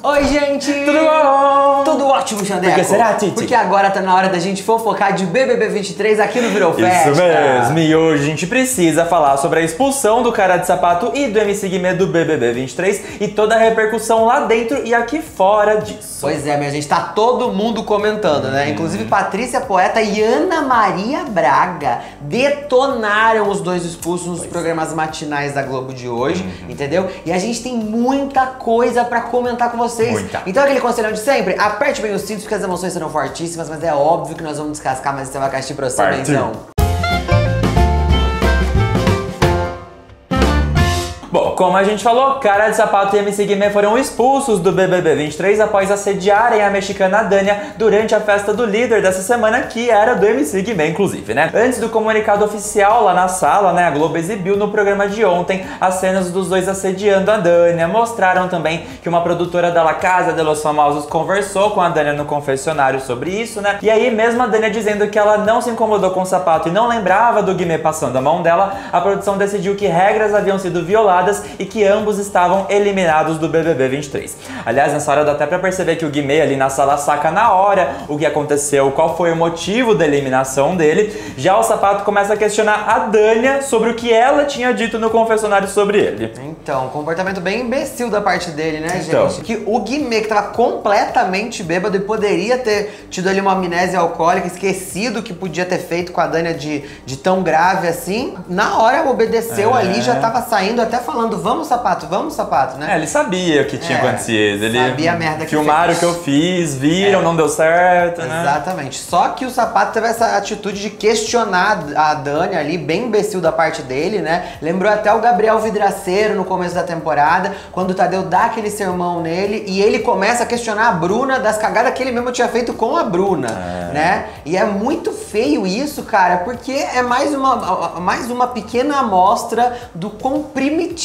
Oi, gente! Tudo bom? Tudo ótimo, Xandeco. Por que será, Titi? Porque agora tá na hora da gente fofocar de BBB 23 aqui no Virou Festa. Isso mesmo, e hoje a gente precisa falar sobre a expulsão do Cara de Sapato e do MC Guimê do BBB 23 e toda a repercussão lá dentro e aqui fora disso. Pois é, minha gente, tá todo mundo comentando, né? Inclusive Patrícia Poeta e Ana Maria Braga detonaram os dois expulsos nos programas matinais da Globo de hoje, entendeu? E a gente tem muita coisa pra comentar com vocês. Muita. Então aquele conselhão de sempre, aperte bem os cintos porque as emoções serão fortíssimas, mas é óbvio que nós vamos descascar mais esse abacaxi pra você, benzão. Bom, como a gente falou, Cara de Sapato e MC Guimê foram expulsos do BBB 23 após assediarem a mexicana Dania durante a festa do líder dessa semana, que era do MC Guimê, inclusive, né? Antes do comunicado oficial lá na sala, né, a Globo exibiu no programa de ontem as cenas dos dois assediando a Dania. Mostraram também que uma produtora da La Casa de los Famosos conversou com a Dania no confessionário sobre isso, né? E aí, mesmo a Dania dizendo que ela não se incomodou com o sapato e não lembrava do Guimê passando a mão dela, a produção decidiu que regras haviam sido violadas e que ambos estavam eliminados do BBB 23. Aliás, nessa hora dá até pra perceber que o Guimê ali na sala saca na hora o que aconteceu, qual foi o motivo da eliminação dele. Já o Sapato começa a questionar a Dania sobre o que ela tinha dito no confessionário sobre ele. Então, comportamento bem imbecil da parte dele, né, Então. gente? Que o Guimê, que tava completamente bêbado e poderia ter tido ali uma amnésia alcoólica, esquecido o que podia ter feito com a Dania de tão grave assim, na hora obedeceu ali, já tava saindo até falando, vamos sapato, né? É, ele sabia o que tinha acontecido. Ele sabia a merda que filmaram fez. o que eu fiz, viram, não deu certo, né? Exatamente. Só que o Sapato teve essa atitude de questionar a Dania ali, bem imbecil da parte dele, né? Lembrou até o Gabriel Vidraceiro no começo da temporada, quando o Tadeu dá aquele sermão nele e ele começa a questionar a Bruna das cagadas que ele mesmo tinha feito com a Bruna, né? E é muito feio isso, cara, porque é mais uma pequena amostra do quão primitivo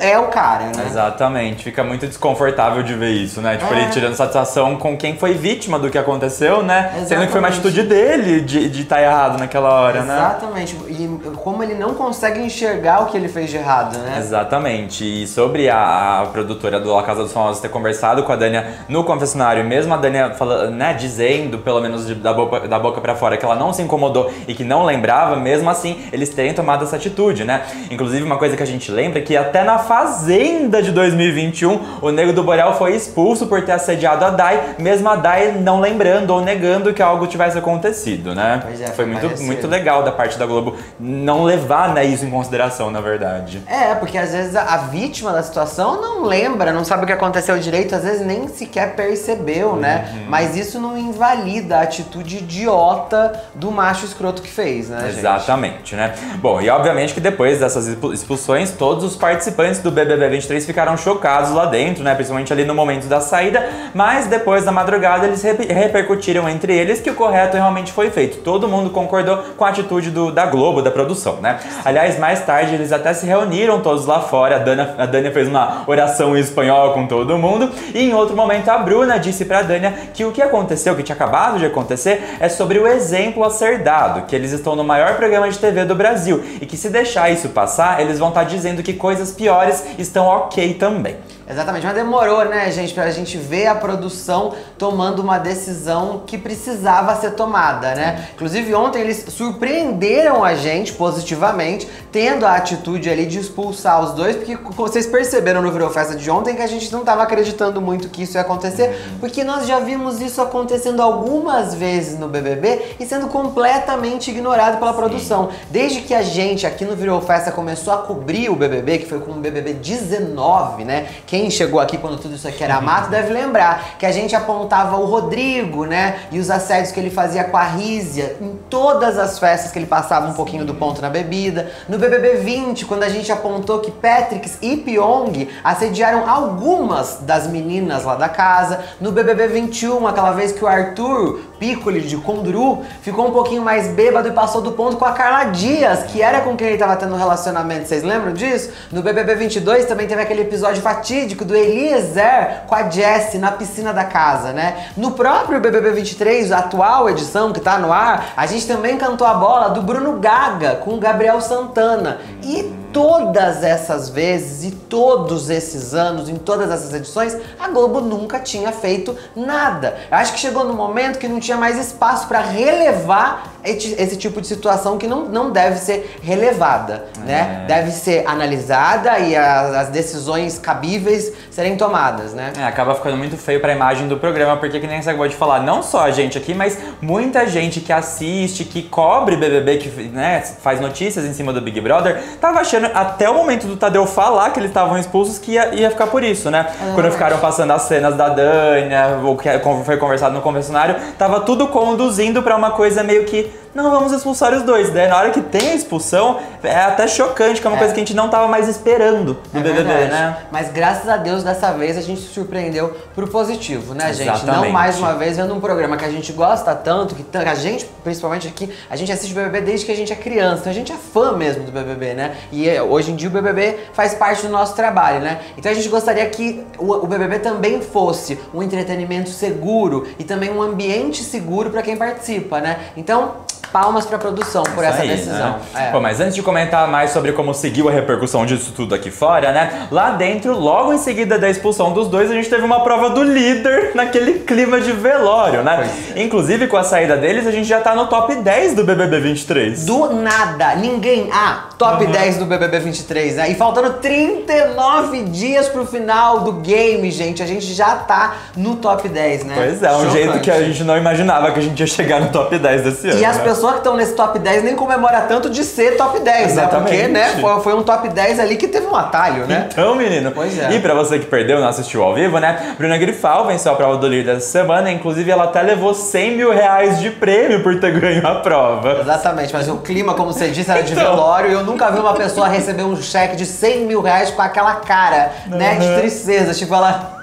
é o cara, né? Exatamente, fica muito desconfortável de ver isso, né? Tipo, ele tirando satisfação com quem foi vítima do que aconteceu, né? Exatamente. Sendo que foi uma atitude dele de estar errado naquela hora, né? Exatamente. E como ele não consegue enxergar o que ele fez de errado, né? Exatamente. E sobre a produtora do La Casa dos Famosos ter conversado com a Dania no confessionário, mesmo a Dania falando, né, dizendo, pelo menos da boca pra fora, que ela não se incomodou e que não lembrava, mesmo assim, eles terem tomado essa atitude, né? Inclusive, uma coisa que a gente lembra é que até na Fazenda de 2021, o Nego do Borel foi expulso por ter assediado a Dai, mesmo a Dai não lembrando ou negando que algo tivesse acontecido, né? Pois é, foi parecido. muito legal da parte da Globo não levar, né, isso em consideração, na verdade. É, porque às vezes a vítima da situação não lembra, não sabe o que aconteceu direito, às vezes nem sequer percebeu, né? Mas isso não invalida a atitude idiota do macho escroto que fez, né, gente? Exatamente, né? Bom, e obviamente que depois dessas expulsões, todos os participantes do BBB 23 ficaram chocados lá dentro, né? Principalmente ali no momento da saída, mas depois da madrugada eles repercutiram entre eles que o correto realmente foi feito. Todo mundo concordou com a atitude da Globo, da produção, né? Aliás, mais tarde eles até se reuniram todos lá fora, a Dania fez uma oração em espanhol com todo mundo, e em outro momento a Bruna disse pra Dania que o que aconteceu, que tinha acabado de acontecer, é sobre o exemplo a ser dado, que eles estão no maior programa de TV do Brasil, e que se deixar isso passar, eles vão estar dizendo que coisas piores estão ok também. Exatamente, mas demorou, né, gente, pra gente ver a produção tomando uma decisão que precisava ser tomada, né? Inclusive ontem eles surpreenderam a gente positivamente, tendo a atitude ali de expulsar os dois, porque vocês perceberam no Virou Festa de ontem que a gente não tava acreditando muito que isso ia acontecer, porque nós já vimos isso acontecendo algumas vezes no BBB e sendo completamente ignorado pela produção. Desde que a gente aqui no Virou Festa começou a cobrir o BBB, que foi com o BBB 19, né? Quem chegou aqui quando tudo isso aqui era mato deve lembrar que a gente apontava o Rodrigo, né? E os assédios que ele fazia com a Rízia em todas as festas que ele passava um pouquinho do ponto na bebida. No BBB 20, quando a gente apontou que Patrix e Pyong assediaram algumas das meninas lá da casa. No BBB 21, aquela vez que o Arthur Piccoli de Conduru ficou um pouquinho mais bêbado e passou do ponto com a Carla Dias, que era com quem ele tava tendo um relacionamento. Vocês lembram disso? No BBB 22 também teve aquele episódio fatídico do Eliezer com a Jessie na piscina da casa, né? No próprio BBB 23, a atual edição que tá no ar, a gente também cantou a bola do Bruno Gaga com o Gabriel Santana. E todas essas vezes e todos esses anos, em todas essas edições, a Globo nunca tinha feito nada. Eu acho que chegou no momento que não tinha mais espaço para relevar esse tipo de situação que não deve ser relevada, né? Deve ser analisada e as decisões cabíveis serem tomadas, né? Acaba ficando muito feio pra imagem do programa, porque que nem você acabou de falar, não só a gente aqui, mas muita gente que assiste, que cobre BBB, que, né, faz notícias em cima do Big Brother, tava achando, até o momento do Tadeu falar que eles estavam expulsos, que ia ficar por isso, né? Quando ficaram passando as cenas da Dânia, ou que foi conversado no confessionário, tava tudo conduzindo pra uma coisa meio que, não, vamos expulsar os dois. Daí na hora que tem a expulsão, é até chocante, que é uma coisa que a gente não tava mais esperando do BBB, verdade, né? Mas graças a Deus, dessa vez a gente se surpreendeu pro positivo, né, gente? Exatamente. Não mais uma vez vendo um programa que a gente gosta tanto, que a gente, principalmente aqui, a gente assiste BBB desde que a gente é criança, então a gente é fã mesmo do BBB, né? E hoje em dia o BBB faz parte do nosso trabalho, né? Então a gente gostaria que o BBB também fosse um entretenimento seguro e também um ambiente seguro para quem participa, né? Então, palmas pra produção por essa decisão. Né? Pô, mas antes de comentar mais sobre como seguiu a repercussão disso tudo aqui fora, né? Lá dentro, logo em seguida da expulsão dos dois, a gente teve uma prova do líder naquele clima de velório, né? Inclusive, com a saída deles, a gente já tá no top 10 do BBB 23. Do nada, ninguém... top 10 do BBB 23, né? E faltando 39 dias pro final do game, gente, a gente já tá no top 10, né? Pois é, um jeito que a gente não imaginava que a gente ia chegar no top 10 desse ano. E as pessoas que estão nesse top 10 nem comemoram tanto de ser top 10, Exatamente. né? Porque, né, foi um top 10 ali que teve um atalho, né? Então, menino. Pois é. E pra você que perdeu, não assistiu ao vivo, né? Bruna Grifal venceu a prova do líder dessa semana. Inclusive, ela até levou 100 mil reais de prêmio por ter ganho a prova. Exatamente, mas o clima, como você disse, era de velório. E eu nunca vi uma pessoa receber um cheque de 100 mil reais com aquela cara, né? De tristeza. Tipo, ela...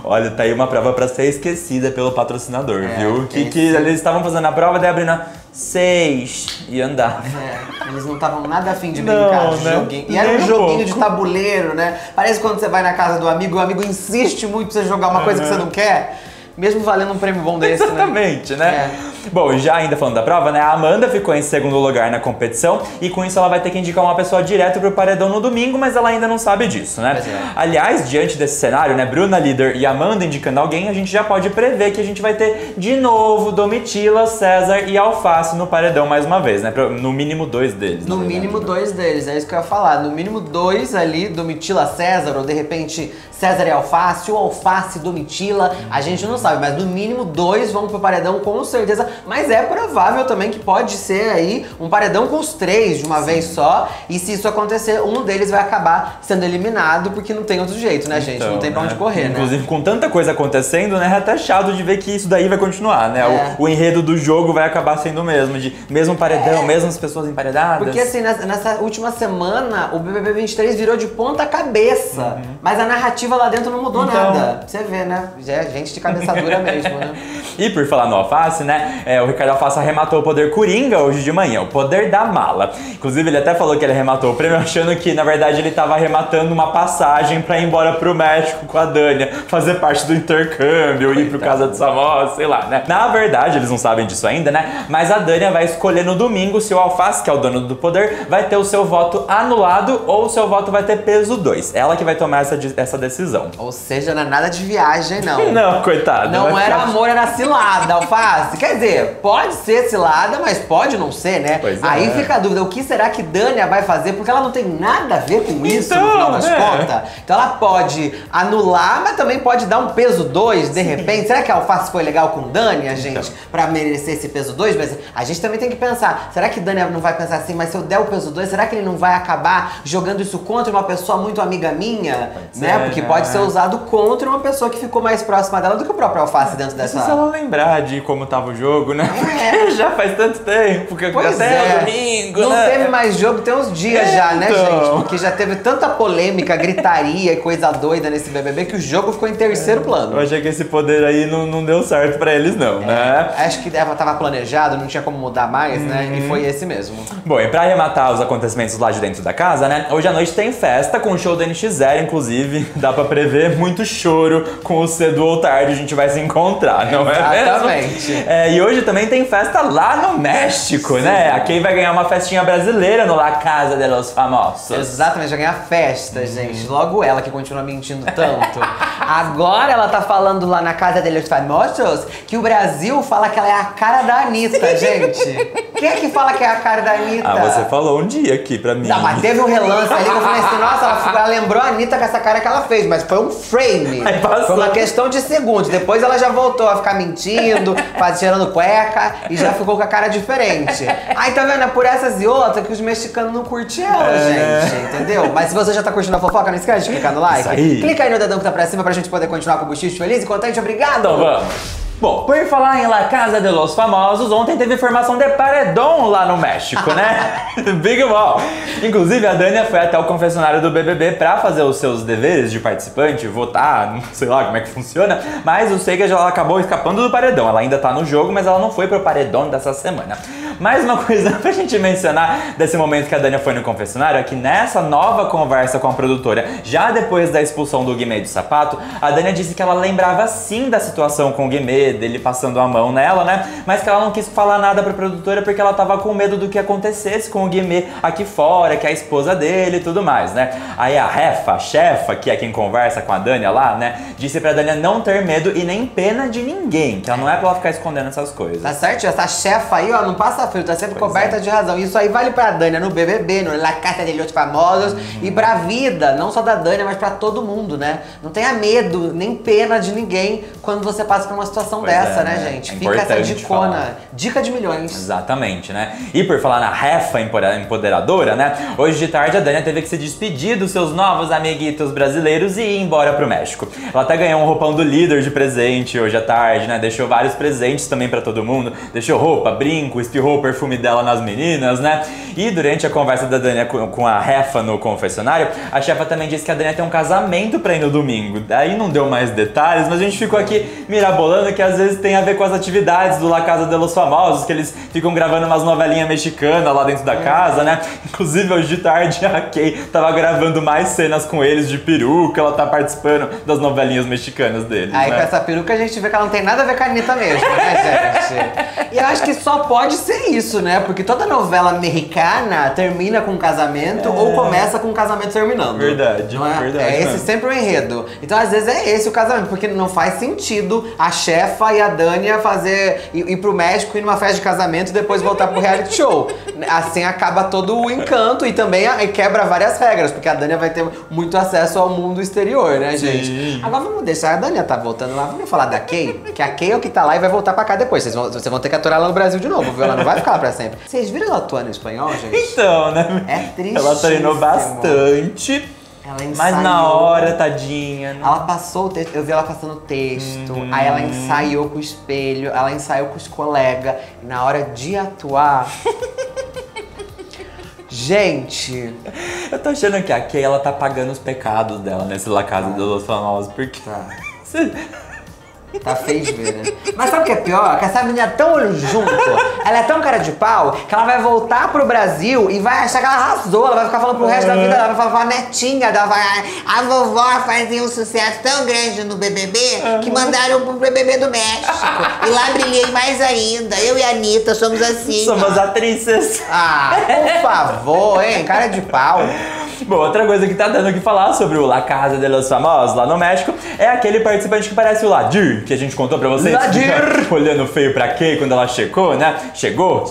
Olha, tá aí uma prova pra ser esquecida pelo patrocinador, viu? Que eles estavam fazendo a prova, daí a Bruna, 6, e andava. Eles não estavam nada afim de brincar de joguinho. E era um joguinho de tabuleiro, né? Parece quando você vai na casa do amigo, o amigo insiste muito pra você jogar uma coisa que você não quer. Mesmo valendo um prêmio bom desse, Exatamente, né? Bom, já ainda falando da prova, né? A Amanda ficou em segundo lugar na competição e com isso ela vai ter que indicar uma pessoa direto pro paredão no domingo, mas ela ainda não sabe disso, né? Aliás, diante desse cenário, né? Bruna líder e Amanda indicando alguém, a gente já pode prever que a gente vai ter de novo Domitila, César e Alface no paredão mais uma vez, né? No mínimo 2 deles. No mínimo 2 deles, é isso que eu ia falar. No mínimo 2 ali, Domitila, César, ou de repente César e Alface, ou Alface e Domitila, a gente não sabe, mas no mínimo 2 vão pro paredão com certeza. Mas é provável também que pode ser aí um paredão com os 3 de uma vez só. E se isso acontecer, um deles vai acabar sendo eliminado, porque não tem outro jeito, né, gente? Não tem pra onde correr, né? Inclusive, com tanta coisa acontecendo, né? É até chato de ver que isso daí vai continuar, né? O enredo do jogo vai acabar sendo o mesmo, de mesmo paredão, mesmas pessoas emparedadas. Porque assim, nessa última semana, o BBB 23 virou de ponta cabeça. Mas a narrativa lá dentro não mudou nada. Você vê, né? Já é gente de cabeça dura mesmo, né? E por falar no Alface, né? O Ricardo Alface arrematou o poder Coringa hoje de manhã, o poder da mala. Inclusive, ele até falou que ele arrematou o prêmio achando que, na verdade, ele tava arrematando uma passagem pra ir embora pro México com a Dânia, fazer parte do intercâmbio, ir pro Casa de Samós, sei lá, né? Na verdade, eles não sabem disso ainda, né? Mas a Dânia vai escolher no domingo se o Alface, que é o dono do poder, vai ter o seu voto anulado ou o seu voto vai ter peso 2. Ela que vai tomar essa decisão. Ou seja, não é nada de viagem, não. Não, coitada. Não era amor, era cilada, Alface. Quer dizer, pode ser cilada, mas pode não ser, né? Aí fica a dúvida, o que será que Dânia vai fazer? Porque ela não tem nada a ver com isso, no final das contas. Então ela pode anular, mas também pode dar um peso 2, de repente. Será que a Alface foi legal com Dânia, gente? Pra merecer esse peso 2? Mas a gente também tem que pensar, será que Dânia não vai pensar assim, mas se eu der o peso 2, será que ele não vai acabar jogando isso contra uma pessoa muito amiga minha? Né? Porque pode ser usado contra uma pessoa que ficou mais próxima dela do que o próprio Alface dentro dessa... Se ela lembrar de como tava o jogo, né? Já faz tanto tempo, porque até domingo, não né? teve mais jogo, tem uns dias já, né, gente? Porque já teve tanta polêmica, gritaria e coisa doida nesse BBB que o jogo ficou em terceiro plano. Eu achei que esse poder aí não deu certo pra eles não, né? Acho que tava planejado, não tinha como mudar mais, né? E foi esse mesmo. Bom, e pra arrematar os acontecimentos lá de dentro da casa, né? Hoje à noite tem festa com o show do NX0, inclusive. Dá pra prever muito choro com o cedo ou tarde a gente vai se encontrar, não é mesmo? Exatamente. E hoje também tem festa lá no México, né? A Kay vai ganhar uma festinha brasileira no La Casa de los Famosos. Exatamente, vai ganhar festa, gente. Logo ela que continua mentindo tanto. Agora ela tá falando lá na Casa de los Famosos que o Brasil fala que ela é a cara da Anitta, gente. Quem é que fala que é a cara da Anitta? Ah, você falou um dia aqui pra mim. Não, mas teve um relance ali que eu falei assim, nossa, ela lembrou a Anitta com essa cara que ela fez, mas foi um frame. Aí passou. Foi uma questão de segundos. Depois ela já voltou a ficar mentindo, tirando cueca e já ficou com a cara diferente. Aí tá vendo? É por essas e outras que os mexicanos não curtem ela, gente, entendeu? Mas se você já tá curtindo a fofoca, não esquece de clicar no like. Isso aí. Clica aí no dedão que tá pra cima pra gente poder continuar com o Buchicho feliz e contente. Obrigado! Então vamos! Bom, por falar em La Casa de los Famosos, ontem teve formação de paredão lá no México, né? Big Ball! Inclusive, a Dania foi até o confessionário do BBB pra fazer os seus deveres de participante, votar, não sei lá como é que funciona, mas eu sei que ela acabou escapando do paredão. Ela ainda tá no jogo, mas ela não foi pro paredão dessa semana. Mais uma coisa pra gente mencionar desse momento que a Dania foi no confessionário é que nessa nova conversa com a produtora, já depois da expulsão do Guimê do Sapato, a Dania disse que ela lembrava sim da situação com o Guimê, dele passando a mão nela, né? Mas que ela não quis falar nada pra produtora porque ela tava com medo do que acontecesse com o Guimê aqui fora, que é a esposa dele e tudo mais, né? Aí a chefa, que é quem conversa com a Dania lá, né? Disse pra Dania não ter medo e nem pena de ninguém, que ela não é pra ela ficar escondendo essas coisas. Tá certo? Essa chefa aí, ó, não passa frio, tá sempre coberta de razão. Isso aí vale pra Dania no BBB, no La Casa de los Famosos e pra vida, não só da Dania, mas pra todo mundo, né? Não tenha medo, nem pena de ninguém quando você passa por uma situação dessa, né, gente? Fica essa dicona. Dica de milhões. Exatamente, né? E por falar na refa empoderadora, né? Hoje de tarde a Dania teve que se despedir dos seus novos amiguitos brasileiros e ir embora pro México. Ela até ganhou um roupão do líder de presente hoje à tarde, né? Deixou vários presentes também pra todo mundo. Deixou roupa, brinco, espirrou o perfume dela nas meninas, né? E durante a conversa da Dania com a refa no confessionário, a chefa também disse que a Dania tem um casamento pra ir no domingo. Daí não deu mais detalhes, mas a gente ficou aqui mirabolando que às vezes tem a ver com as atividades do La Casa de los Famosos, que eles ficam gravando umas novelinhas mexicanas lá dentro da casa, né? Inclusive hoje de tarde a Kay tava gravando mais cenas com eles de peruca, ela tá participando das novelinhas mexicanas deles, aí, né? Com essa peruca a gente vê que ela não tem nada a ver com a Anitta mesmo, né, gente? E eu acho que só pode ser isso, né? Porque toda novela mexicana termina com um casamento ou começa com um casamento terminando. Verdade, não é? verdade. É esse sempre o enredo. Então, às vezes, é esse o casamento, porque não faz sentido a chefa e a Dania ir pro México, ir numa festa de casamento e depois voltar pro reality show. Assim acaba todo o encanto e também quebra várias regras, porque a Dania vai ter muito acesso ao mundo exterior, né, gente? Sim. Agora vamos deixar, a Dania tá voltando lá, vamos falar da Kay, que a Kay é o que tá lá e vai voltar pra cá depois. Vocês vão ter que aturar ela no Brasil de novo, viu? Ela não vai ficar lá pra sempre. Vocês viram ela atuando em espanhol, gente? Então, né? É triste. Ela treinou bastante. Ela ensaiou. Mas na hora, tadinha. Né? Ela passou o texto, eu vi ela passando o texto, aí ela ensaiou com o espelho, ela ensaiou com os colegas, e na hora de atuar. Gente! Eu tô achando que a Kay, ela tá pagando os pecados dela nesse La Casa de los Famosos, porque... Tá feio de ver, né? Mas sabe o que é pior? Que essa menina é tão olho junto, ela é tão cara de pau, que ela vai voltar pro Brasil e vai achar que ela arrasou. Ela vai ficar falando pro resto da vida, ela vai falar pra netinha dela, a vovó fazia um sucesso tão grande no BBB que mandaram pro BBB do México. E lá brilhei mais ainda. Eu e a Anitta somos assim. Somos atrizes. Ah, por favor, hein? Cara de pau. Bom, outra coisa que tá dando o que falar sobre o La Casa de los Famosos lá no México é aquele participante que parece o Ladir, que a gente contou pra vocês. Ladir! Olhando feio pra Kay quando ela chegou, né? Chegou.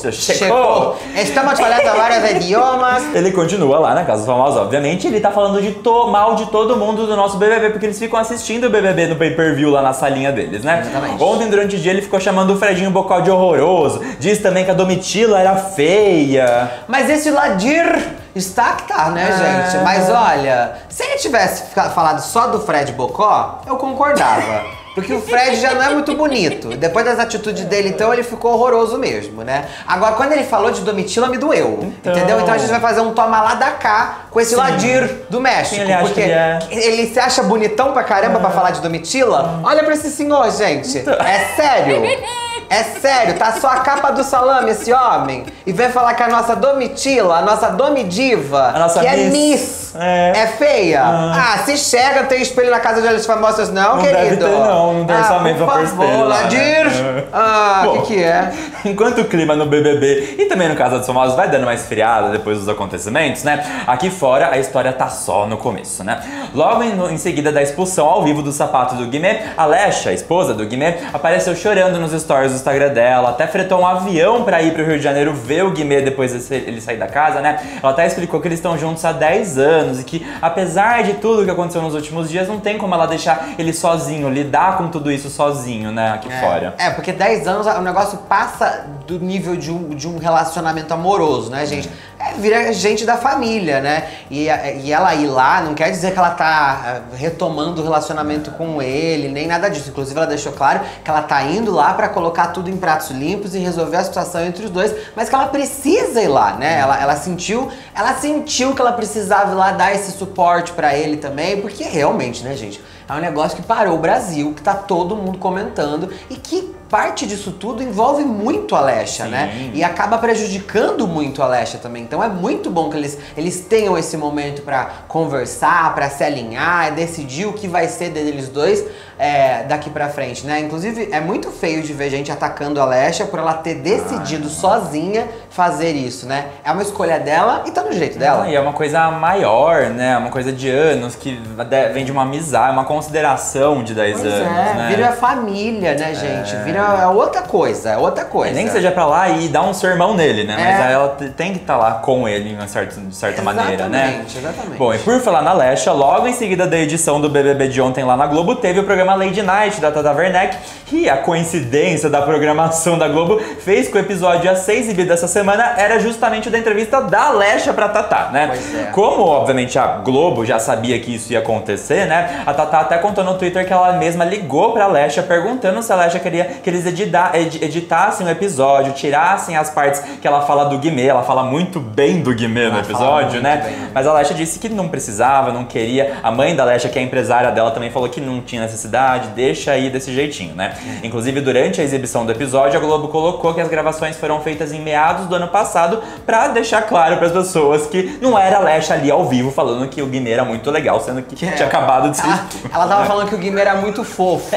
Estamos falando vários idiomas. Ele continua lá na Casa dos Famosos, obviamente. Ele tá falando mal de todo mundo do nosso BBB, porque eles ficam assistindo o BBB no pay-per-view lá na salinha deles, né? Exatamente. Ontem, durante o dia, ele ficou chamando o Fredinho Bocó de horroroso. Diz também que a Domitila era feia. Mas esse Ladir está que tá, né, gente? Mas olha, se ele tivesse falado só do Fred Bocó, eu concordava. Porque o Fred já não é muito bonito. Depois das atitudes dele, então, ele ficou horroroso mesmo, né? Agora, quando ele falou de Domitila, me doeu. Entendeu? Então a gente vai fazer um toma lá da cá com esse Ladir do México. Ele porque ele se acha bonitão pra caramba pra falar de Domitila. Olha pra esse senhor, gente. É sério. É sério, tá só a capa do salame esse homem. E vem falar que a nossa Domitila, a nossa Domidiva, a nossa que é Miss, é feia. Se chega, tem espelho na Casa de Olhos Famosos não, querido? Deve ter, não tem por também pra pôr espelho lá, Ladir! O que é? Enquanto o clima no BBB e também no Casa dos Famosos vai dando uma esfriada depois dos acontecimentos, né? Aqui fora a história tá só no começo, né? Logo em seguida da expulsão ao vivo do sapato do Guimê, a Lesha, a esposa do Guimê, apareceu chorando nos stories do Instagram dela, até fretou um avião pra ir pro Rio de Janeiro ver o Guimê depois ele sair da casa, né? Ela até explicou que eles estão juntos há 10 anos e que, apesar de tudo que aconteceu nos últimos dias, não tem como ela deixar ele sozinho, lidar com tudo isso sozinho, né, aqui fora. Porque 10 anos o negócio passa do nível de um relacionamento amoroso, né, gente? Vira gente da família, né? E ela ir lá não quer dizer que ela tá retomando o relacionamento com ele, nem nada disso. Inclusive, ela deixou claro que ela tá indo lá pra colocar tudo em pratos limpos e resolver a situação entre os dois, mas que ela precisa ir lá, né? Ela sentiu que ela precisava ir lá dar esse suporte pra ele também, porque realmente, né, gente? É um negócio que parou o Brasil, que tá todo mundo comentando e que parte disso tudo envolve muito a Lesha, né? E acaba prejudicando muito a Lesha também. Então é muito bom que eles tenham esse momento pra conversar, pra se alinhar, decidir o que vai ser deles dois daqui pra frente, né? Inclusive, é muito feio de ver gente atacando a Lesha por ela ter decidido sozinha fazer isso, né? É uma escolha dela e tá no jeito dela. E é uma coisa maior, né? Uma coisa de anos, que vem de uma amizade, uma consideração de 10 anos, né? Vira família, né, gente? Vira outra coisa, Nem que seja pra lá e dar um sermão nele, né? Mas ela tem que estar lá com ele de certa maneira, né? Exatamente. Bom, e por falar na Lesha, logo em seguida da edição do BBB de ontem lá na Globo, teve o programa Lady Night da Tata Werneck, e a coincidência da programação da Globo fez que o episódio a ser exibido essa semana era justamente o da entrevista da Lesha pra Tata, né? Como, obviamente, a Globo já sabia que isso ia acontecer, né? A Tata até contou no Twitter que ela mesma ligou pra Lesha perguntando se a Lesha queria que eles editassem o episódio, tirassem as partes que ela fala do Guimê. Ela fala muito bem do Guimê no episódio, né? Mas a Lesha disse que não precisava, não queria. A mãe da Lesha, que é a empresária dela, também falou que não tinha necessidade, deixa aí desse jeitinho, né? Inclusive, durante a exibição do episódio, a Globo colocou que as gravações foram feitas em meados do ano passado pra deixar claro pras pessoas que não era a Lesha ali ao vivo falando que o Guimê era muito legal, sendo que tinha acabado de ser... Ela tava falando que o Guimê era muito fofo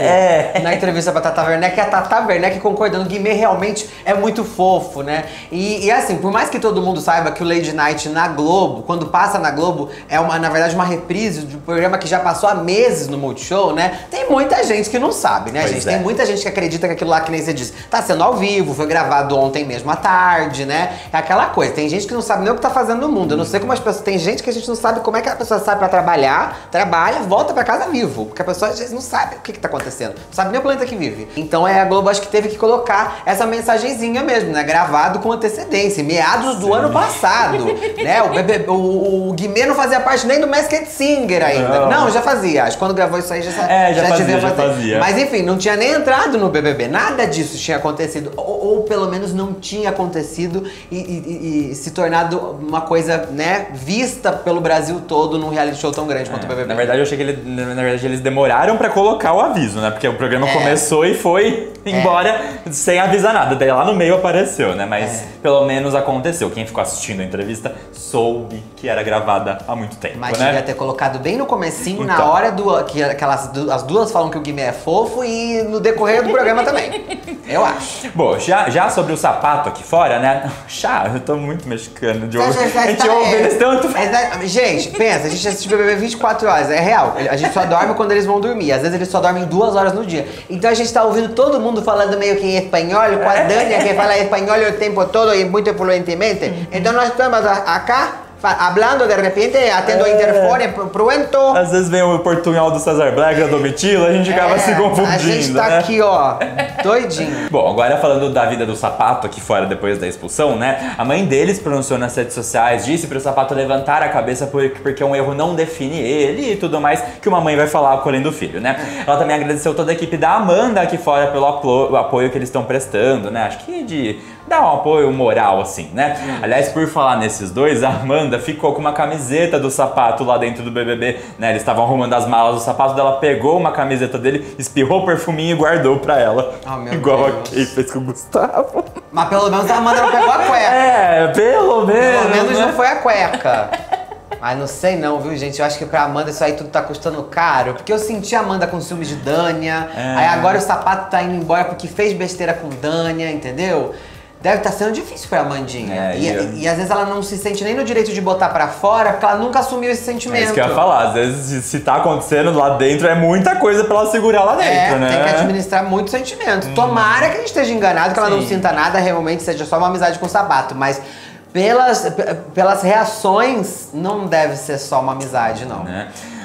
na entrevista pra Tata Werneck, e a Tata Werneck concordando, o Guimê realmente é muito fofo, né? E assim, por mais que todo mundo saiba que o Lady Night na Globo, quando passa na Globo, na verdade uma reprise de um programa que já passou há meses no Multishow, né? Tem muita gente que não sabe, né, gente? Tem muita gente que acredita que aquilo lá, que nem você disse, tá sendo ao vivo, foi gravado ontem mesmo à tarde, né? É aquela coisa. Tem gente que não sabe nem o que tá fazendo no mundo. Eu não sei como as pessoas... Tem gente que a gente não sabe como é que a pessoa sai pra trabalhar, trabalha, volta pra casa vivo. Porque a pessoa às vezes não sabe o que tá acontecendo. Não sabe nem o planeta que vive. Então a Globo acho que teve que colocar essa mensagenzinha mesmo, né? Gravado com antecedência, meados do ano passado, né? O Guimê não fazia parte nem do Masked Singer ainda. Não, já fazia. Acho que quando gravou isso aí já fazia. Mas enfim, não tinha nem entrado no BBB. Nada disso tinha acontecido. Ou pelo menos não tinha acontecido e se tornado uma coisa, né, vista pelo Brasil todo num reality show tão grande quanto o BBB. Na verdade, eu achei que eles demoraram pra colocar o aviso, né? Porque o programa começou e foi embora sem avisar nada. Daí lá no meio apareceu, né? Mas pelo menos aconteceu. Quem ficou assistindo a entrevista soube que era gravada há muito tempo, Mas devia ter colocado bem no comecinho, na hora que as duas falam que o Guimê é fofo e no decorrer do programa também. Eu acho. Bom, já sobre o sapato aqui fora, né? Eu tô muito mexicano, Diogo. A gente ouve eles tanto... Gente, pensa, a gente assiste BBB 24 horas, é real. A gente só dorme quando eles vão dormir. Às vezes eles só dormem 2 horas no dia. Então a gente tá ouvindo todo mundo falando meio que em espanhol, com a Dani, que fala espanhol o tempo todo e muito fluentemente. Então nós estamos acá hablando, de repente, atendo o interfone, pronto. Às vezes vem o portunhol do Cesar Black, da Domitila, a gente acaba se confundindo, a gente tá aqui, ó, doidinho. Bom, agora falando da vida do Sapato aqui fora depois da expulsão, né? A mãe deles pronunciou nas redes sociais, disse pro Sapato levantar a cabeça porque um erro não define ele e tudo mais que uma mãe vai falar acolhendo o filho, né? Ela também agradeceu toda a equipe da Amanda aqui fora pelo apoio que eles estão prestando, né? Acho que de dar um apoio moral, assim, né? Aliás, por falar nesses dois, a Amanda ficou com uma camiseta do Sapato lá dentro do BBB, né? Eles estavam arrumando as malas do Sapato, dela pegou uma camiseta dele, espirrou o perfuminho e guardou pra ela. Igual a Kay fez com o Gustavo. Mas pelo menos a Amanda não pegou a cueca. Pelo menos. Pelo menos não foi a cueca. Ai, não sei não, viu, gente? Eu acho que pra Amanda isso aí tudo tá custando caro. Porque eu senti a Amanda com ciúmes de Dânia. Aí agora o Sapato tá indo embora porque fez besteira com Dânia, entendeu? Deve estar sendo difícil pra Amandinha. E às vezes ela não se sente nem no direito de botar pra fora, porque ela nunca assumiu esse sentimento. É isso que eu ia falar. Às vezes, se tá acontecendo lá dentro, é muita coisa pra ela segurar lá dentro, né? Tem que administrar muito sentimento. Tomara que a gente esteja enganado, que ela não sinta nada, realmente seja só uma amizade com o Sapato. Mas pelas reações, não deve ser só uma amizade, não.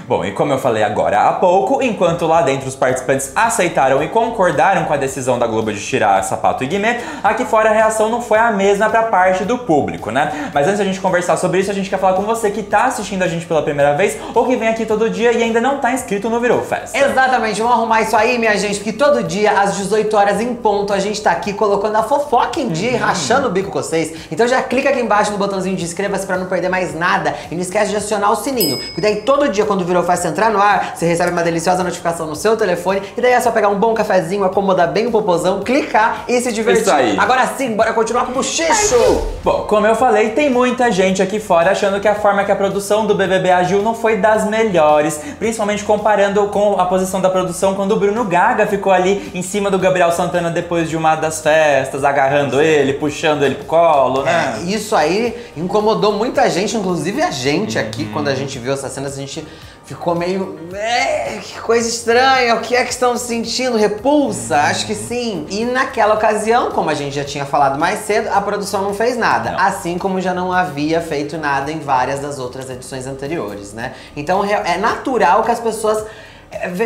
Bom, e como eu falei agora há pouco, enquanto lá dentro os participantes aceitaram e concordaram com a decisão da Globo de tirar Sapato e Guimê, aqui fora a reação não foi a mesma pra parte do público, né? Mas antes da gente conversar sobre isso, a gente quer falar com você que tá assistindo a gente pela primeira vez ou que vem aqui todo dia e ainda não tá inscrito no Virou Festa. Exatamente, vamos arrumar isso aí, minha gente, porque todo dia, às 18 horas em ponto, a gente tá aqui colocando a fofoca em dia e rachando o bico com vocês. Então já clica aqui embaixo no botãozinho de inscreva-se pra não perder mais nada e não esquece de acionar o sininho, porque daí todo dia quando o Virou Festa entrar no ar, você recebe uma deliciosa notificação no seu telefone e daí é só pegar um bom cafezinho, acomodar bem o popozão, clicar e se divertir. Isso aí. Agora sim, bora continuar com o bochecho! Bom, como eu falei, tem muita gente aqui fora achando que a forma que a produção do BBB agiu não foi das melhores, principalmente comparando com a posição da produção quando o Bruno Gaga ficou ali em cima do Gabriel Santana depois de uma das festas, agarrando ele, puxando ele pro colo, né? Isso aí incomodou muita gente, inclusive a gente aqui, quando a gente viu essas cenas, a gente ficou meio... que coisa estranha, o que é que estão sentindo? Repulsa? Acho que sim. E naquela ocasião, como a gente já tinha falado mais cedo, a produção não fez nada. Não. Assim como já não havia feito nada em várias das outras edições anteriores, né? Então é natural que as pessoas...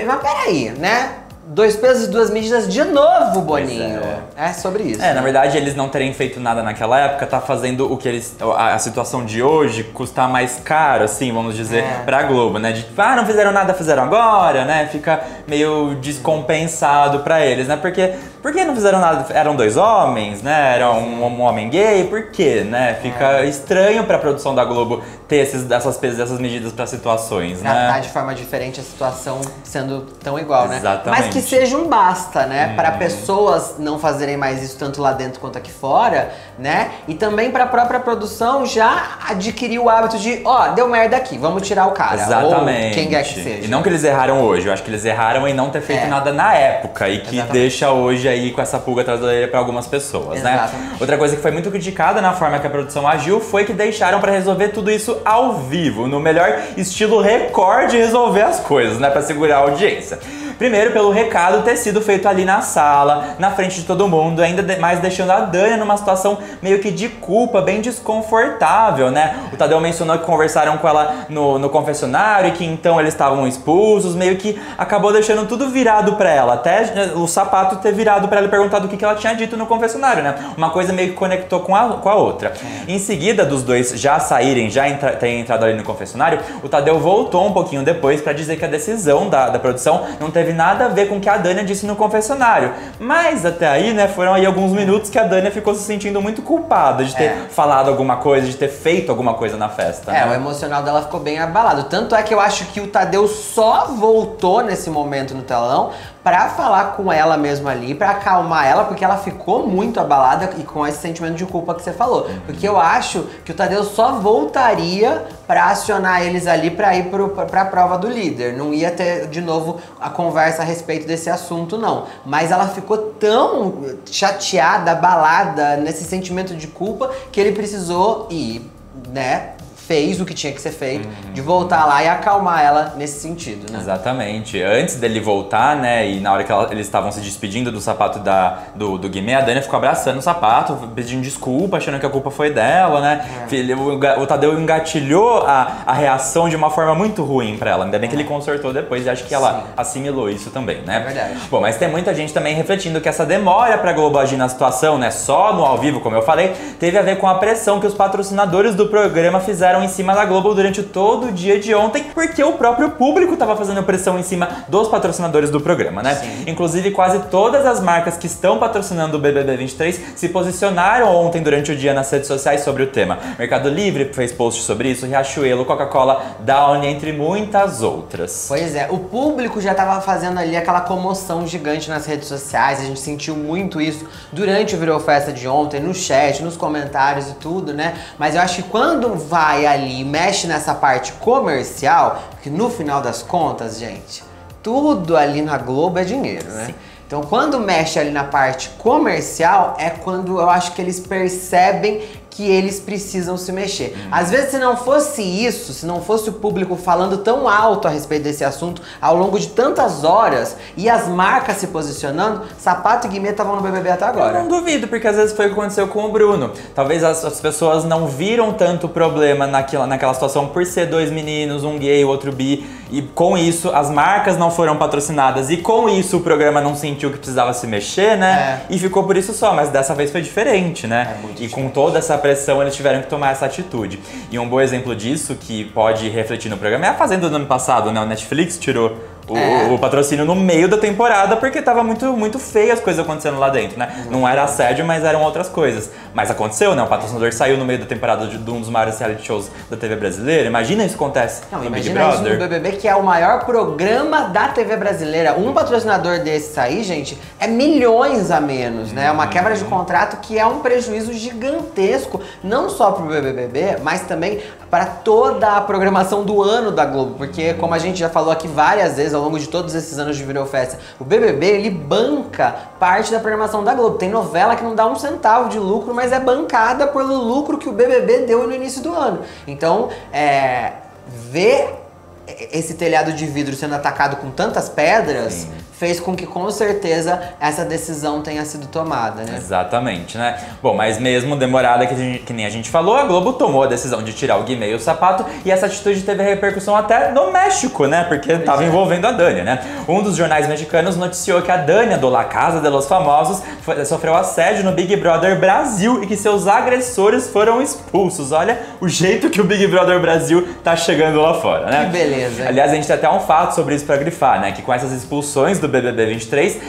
Mas peraí, né? 2 pesos e 2 medidas de novo, Boninho. É sobre isso. Na verdade, eles não terem feito nada naquela época tá fazendo o que eles... A situação de hoje custar mais caro, assim, vamos dizer, pra Globo, né? De não fizeram nada, fizeram agora, né? Fica meio descompensado pra eles, né? Por que não fizeram nada? Eram 2 homens, né? Era um homem gay, por quê, né? Fica estranho pra produção da Globo ter essas medidas pra situações, né? Tratar de forma diferente a situação sendo tão igual, né? Exatamente. Mas que seja um basta, né? Para pessoas não fazerem mais isso tanto lá dentro quanto aqui fora, né? E também para a própria produção já adquirir o hábito de, deu merda aqui, vamos tirar o cara. Exatamente. Ou quem quer que seja. E não que eles erraram hoje, eu acho que eles erraram em não ter feito nada na época e que deixa hoje aí com essa pulga atrás da orelha para algumas pessoas, né? Outra coisa que foi muito criticada na forma que a produção agiu foi que deixaram para resolver tudo isso ao vivo, no melhor estilo Record de resolver as coisas, né? Para segurar a audiência. Primeiro, pelo recado ter sido feito ali na sala, na frente de todo mundo, ainda mais deixando a Dânia numa situação meio que de culpa, bem desconfortável, né? O Tadeu mencionou que conversaram com ela no confessionário e que então eles estavam expulsos, meio que acabou deixando tudo virado pra ela, até o Sapato ter virado pra ela e perguntado o que ela tinha dito no confessionário, né? Uma coisa meio que conectou com a outra. Em seguida, dos dois já saírem, terem entrado ali no confessionário, o Tadeu voltou um pouquinho depois pra dizer que a decisão da produção não teve nada a ver com o que a Dânia disse no confessionário. Mas até aí, né, foram aí alguns minutos que a Dânia ficou se sentindo muito culpada de ter falado alguma coisa, de ter feito alguma coisa na festa. O emocional dela ficou bem abalado. Tanto é que eu acho que o Tadeu só voltou nesse momento no telão pra falar com ela mesmo ali, pra acalmar ela, porque ela ficou muito abalada e com esse sentimento de culpa que você falou. Porque eu acho que o Tadeu só voltaria pra acionar eles ali pra ir pra prova do líder. Não ia ter, de novo, a conversa a respeito desse assunto, não. Mas ela ficou tão chateada, abalada, nesse sentimento de culpa, que ele precisou ir, né? Fez o que tinha que ser feito, de voltar lá e acalmar ela nesse sentido, né? Exatamente. Antes dele voltar, né, e na hora que eles estavam se despedindo do Sapato do Guimê, a Dânia ficou abraçando o Sapato, pedindo desculpa, achando que a culpa foi dela, né? O Tadeu engatilhou a reação de uma forma muito ruim pra ela. Ainda bem que ele consertou depois e acho que ela assimilou isso também, né? É verdade. Bom, mas tem muita gente também refletindo que essa demora pra Globo agir na situação, né, só no ao vivo, como eu falei, teve a ver com a pressão que os patrocinadores do programa fizeram em cima da Globo durante todo o dia de ontem, porque o próprio público estava fazendo pressão em cima dos patrocinadores do programa, né? Inclusive, quase todas as marcas que estão patrocinando o BBB 23 se posicionaram ontem durante o dia nas redes sociais sobre o tema. Mercado Livre fez post sobre isso, Riachuelo, Coca-Cola, Downy, entre muitas outras. Pois é, o público já estava fazendo ali aquela comoção gigante nas redes sociais, a gente sentiu muito isso durante o Virou Festa de ontem, no chat, nos comentários e tudo, né? Mas eu acho que quando vai ali e mexe nessa parte comercial, porque no final das contas, gente, tudo ali na Globo é dinheiro, né? Sim. Então, quando mexe ali na parte comercial, é quando eu acho que eles percebem que eles precisam se mexer. Às vezes, se não fosse isso, se não fosse o público falando tão alto a respeito desse assunto ao longo de tantas horas e as marcas se posicionando, Sapato e Guimê estavam no BBB até agora. Eu não duvido, porque às vezes foi o que aconteceu com o Bruno. Talvez as pessoas não viram tanto problema naquela situação por ser dois meninos, um gay, o outro bi, e com isso as marcas não foram patrocinadas e com isso o programa não sentiu que precisava se mexer, né? E ficou por isso só, mas dessa vez foi diferente, né? E com toda essa pressão eles tiveram que tomar essa atitude. E um bom exemplo disso, que pode refletir no programa, é a Fazenda do ano passado, né? O Netflix tirou o patrocínio no meio da temporada porque tava muito feio as coisas acontecendo lá dentro, né? Não era assédio, mas eram outras coisas. Mas aconteceu, né? O patrocinador saiu no meio da temporada de um dos maiores reality shows da TV brasileira. Imagina isso acontece no Big Brother. Isso no BBB, que é o maior programa da TV brasileira. Um patrocinador desse sair, gente, é milhões a menos, né? É uma quebra de contrato que é um prejuízo gigantesco, não só pro BBB, mas também para toda a programação do ano da Globo. Porque, como a gente já falou aqui várias vezes, ao longo de todos esses anos de Virou Festa, o BBB, ele banca parte da programação da Globo. Tem novela que não dá um centavo de lucro, mas é bancada pelo lucro que o BBB deu no início do ano. Então, ver esse telhado de vidro sendo atacado com tantas pedras fez com que, com certeza, essa decisão tenha sido tomada, né? Exatamente, né? Bom, mas mesmo demorada, que nem a gente falou, a Globo tomou a decisão de tirar o Guimê e o Sapato, e essa atitude teve repercussão até no México, né? Porque estava envolvendo a Dania, né? Um dos jornais mexicanos noticiou que a Dania, do La Casa de los Famosos, sofreu assédio no Big Brother Brasil e que seus agressores foram expulsos. Olha o jeito que o Big Brother Brasil tá chegando lá fora, né? Que beleza, hein? Aliás, a gente tem até um fato sobre isso pra grifar, né? Que com essas expulsões do BBB 23,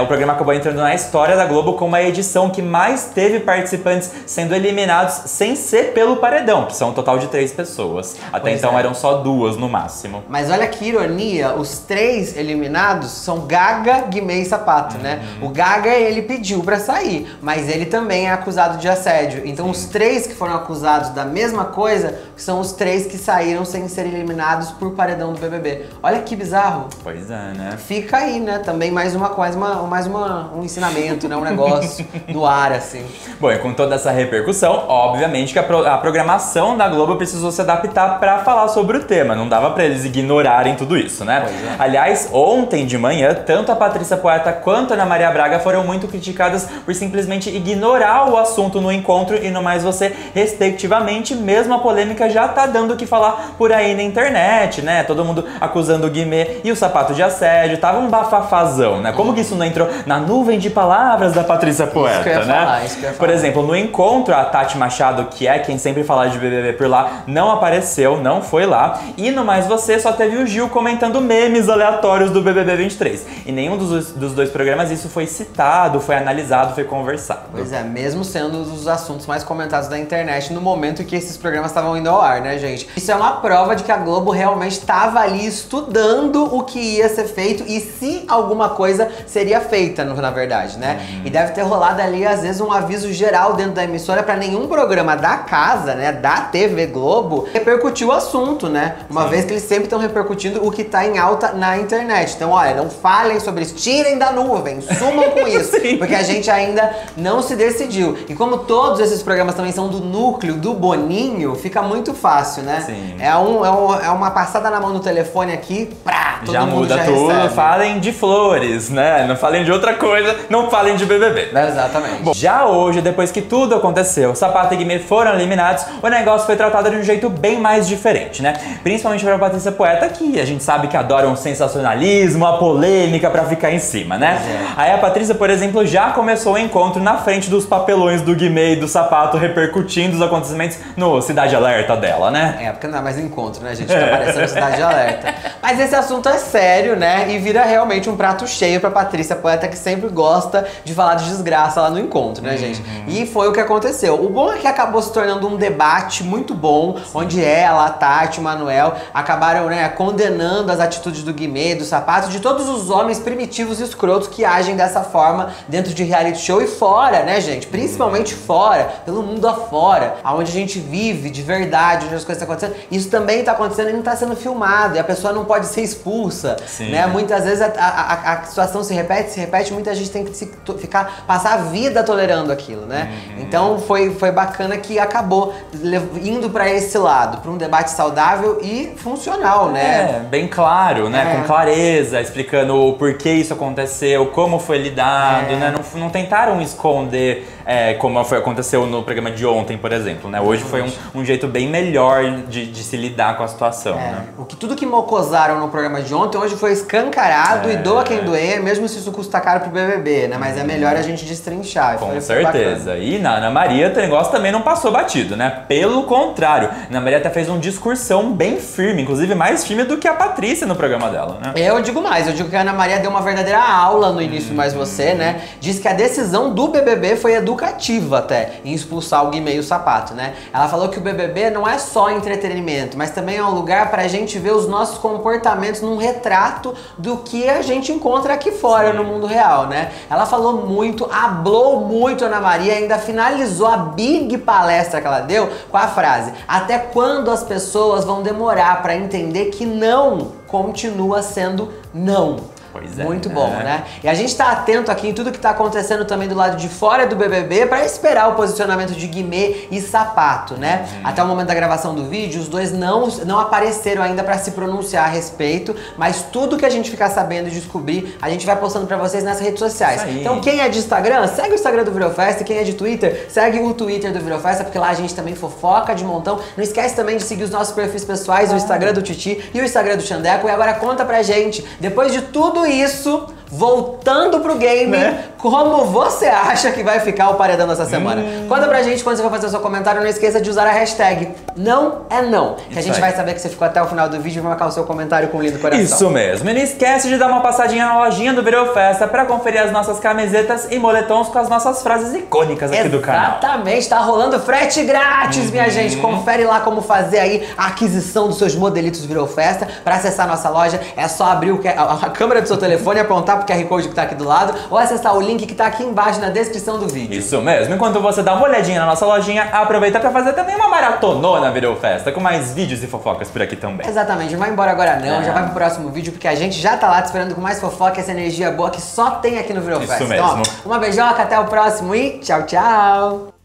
o programa acabou entrando na história da Globo como a edição que mais teve participantes sendo eliminados sem ser pelo paredão, que são um total de 3 pessoas. Até então eram só 2 no máximo. Mas olha que ironia, os 3 eliminados são Gaga, Guimê e Sapato, né? O Gaga, ele pediu pra sair, mas ele também é acusado de assédio. Então os 3 que foram acusados da mesma coisa são os 3 que saíram sem ser eliminados por paredão do BBB. Olha que bizarro. Pois é, né? Fica aí, né? Também mais um ensinamento, né? Um negócio no ar, assim. Bom, e com toda essa repercussão, obviamente que a programação da Globo precisou se adaptar pra falar sobre o tema. Não dava pra eles ignorarem tudo isso, né? Aliás, ontem de manhã, tanto a Patrícia Poeta quanto a Ana Maria Braga foram muito criticadas por simplesmente ignorar o assunto no Encontro e no Mais Você, respectivamente. Mesmo a polêmica já tá dando o que falar por aí na internet, né? Todo mundo acusando o Guimê e o Sapato de assédio. Tava um bafafazão, né? Como que isso não entrou na nuvem de palavras da Patrícia Poeta, isso que eu ia né? falar, isso que eu ia falar. Por exemplo, no Encontro, a Tati Machado, que é quem sempre fala de BBB por lá, não apareceu, não foi lá. E no Mais Você só teve o Gil comentando memes aleatórios do BBB 23. E nenhum dos 2 programas isso foi citado, foi analisado, foi conversado. Pois é, mesmo sendo um dos assuntos mais comentados da internet no momento em que esses programas estavam indo ao ar, né, gente? Isso é uma prova de que a Globo realmente estava ali estudando o que ia ser feito e se alguma coisa seria feita, na verdade, né? E deve ter rolado ali, às vezes, um aviso geral dentro da emissora pra nenhum programa da casa, né, da TV Globo, repercutir o assunto, né? Uma vez que eles sempre estão repercutindo o que tá em alta na internet. Então, olha, não falem sobre isso, tirem da nuvem, sumam com isso, porque a gente ainda não se decidiu. E como todos esses programas também são do núcleo do Boninho, fica muito fácil, né? Sim. É uma passada na mão no telefone aqui, todo já mundo muda já tudo, recebe. Falem de flores, né? Não falem de outra coisa, não falem de BBB. Exatamente. Bom, já hoje, depois que tudo aconteceu, Sapato e Guimê foram eliminados, o negócio foi tratado de um jeito bem mais diferente, né? Principalmente pra Patrícia Poeta, que a gente sabe que adora um sensacionalismo, a polêmica pra ficar em cima, né? Aí a Patrícia, por exemplo, já começou o encontro na frente dos papelões do Guimê e do Sapato, repercutindo os acontecimentos no Cidade Alerta dela, né? Porque não é mais encontro, né, gente? Tá parecendo Cidade Alerta. Mas esse assunto é sério, né? E vira realmente realmente um prato cheio pra Patrícia Poeta, que sempre gosta de falar de desgraça lá no encontro, né, gente? E foi o que aconteceu. O bom é que acabou se tornando um debate muito bom, onde ela, a Tati, o Manuel acabaram, né, condenando as atitudes do Guimê, do Sapato, de todos os homens primitivos e escrotos que agem dessa forma dentro de reality show e fora, né, gente? Principalmente fora, pelo mundo afora, onde a gente vive de verdade, onde as coisas estão acontecendo. Isso também tá acontecendo e não tá sendo filmado, e a pessoa não pode ser expulsa, né? Muitas vezes a situação se repete, muita gente tem que passar a vida tolerando aquilo, né? Então foi bacana que acabou indo pra esse lado, pra um debate saudável e funcional, né? Bem claro, né? Com clareza, explicando o porquê isso aconteceu, como foi lidado, né? Não tentaram esconder como aconteceu no programa de ontem, por exemplo, né? Hoje foi um jeito bem melhor de se lidar com a situação, né? Tudo que mocosaram no programa de ontem, hoje foi escancarado e doa quem doer, mesmo se isso custa caro pro BBB, né? Mas é melhor a gente destrinchar. Com certeza. E na Ana Maria o negócio também não passou batido, né? Pelo contrário, Ana Maria até fez um discursão bem firme, inclusive mais firme do que a Patrícia no programa dela, né? Eu digo mais, eu digo que a Ana Maria deu uma verdadeira aula no início, mais você, né? Diz que a decisão do BBB foi educativa até, em expulsar o Guimê e o Sapato, né? Ela falou que o BBB não é só entretenimento, mas também é um lugar pra gente ver os nossos comportamentos num retrato do que a gente encontra aqui fora no mundo real, né? Ela falou muito, hablou muito a Ana Maria, ainda finalizou a big palestra que ela deu com a frase: até quando as pessoas vão demorar pra entender que não continua sendo não? Pois é. Muito bom, né? E a gente tá atento aqui em tudo que tá acontecendo também do lado de fora do BBB pra esperar o posicionamento de Guimê e Sapato, né? Até o momento da gravação do vídeo, os dois não apareceram ainda pra se pronunciar a respeito, mas tudo que a gente ficar sabendo e descobrir, a gente vai postando pra vocês nas redes sociais. Então quem é de Instagram, segue o Instagram do Virofesta, quem é de Twitter, segue o Twitter do Virofesta, porque lá a gente também fofoca de montão. Não esquece também de seguir os nossos perfis pessoais, o Instagram do Titi e o Instagram do Xandeco. E agora conta pra gente, depois de tudo isso, voltando pro game, como você acha que vai ficar o paredão dessa semana? Conta pra gente quando você for fazer o seu comentário, não esqueça de usar a hashtag não é não, que a gente vai saber que você ficou até o final do vídeo e vai marcar o seu comentário com um lindo coração. Isso mesmo, e não esquece de dar uma passadinha na lojinha do Virofesta pra conferir as nossas camisetas e moletons com as nossas frases icônicas aqui do canal. Exatamente, tá rolando frete grátis, minha gente. Confere lá como fazer aí a aquisição dos seus modelitos Virofesta. Pra acessar nossa loja, é só abrir a câmera do seu telefone e apontar pro QR Code que tá aqui do lado, ou acessar o link que tá aqui embaixo na descrição do vídeo. Isso mesmo, enquanto você dá uma olhadinha na nossa lojinha, aproveita pra fazer também uma maratonona Virofesta, com mais vídeos e fofocas por aqui também. Exatamente, não vai embora agora não, já vai pro próximo vídeo, porque a gente já tá lá te esperando com mais fofoca e essa energia boa que só tem aqui no Virofesta. Isso mesmo. Então, ó, uma beijoca, até o próximo e tchau, tchau!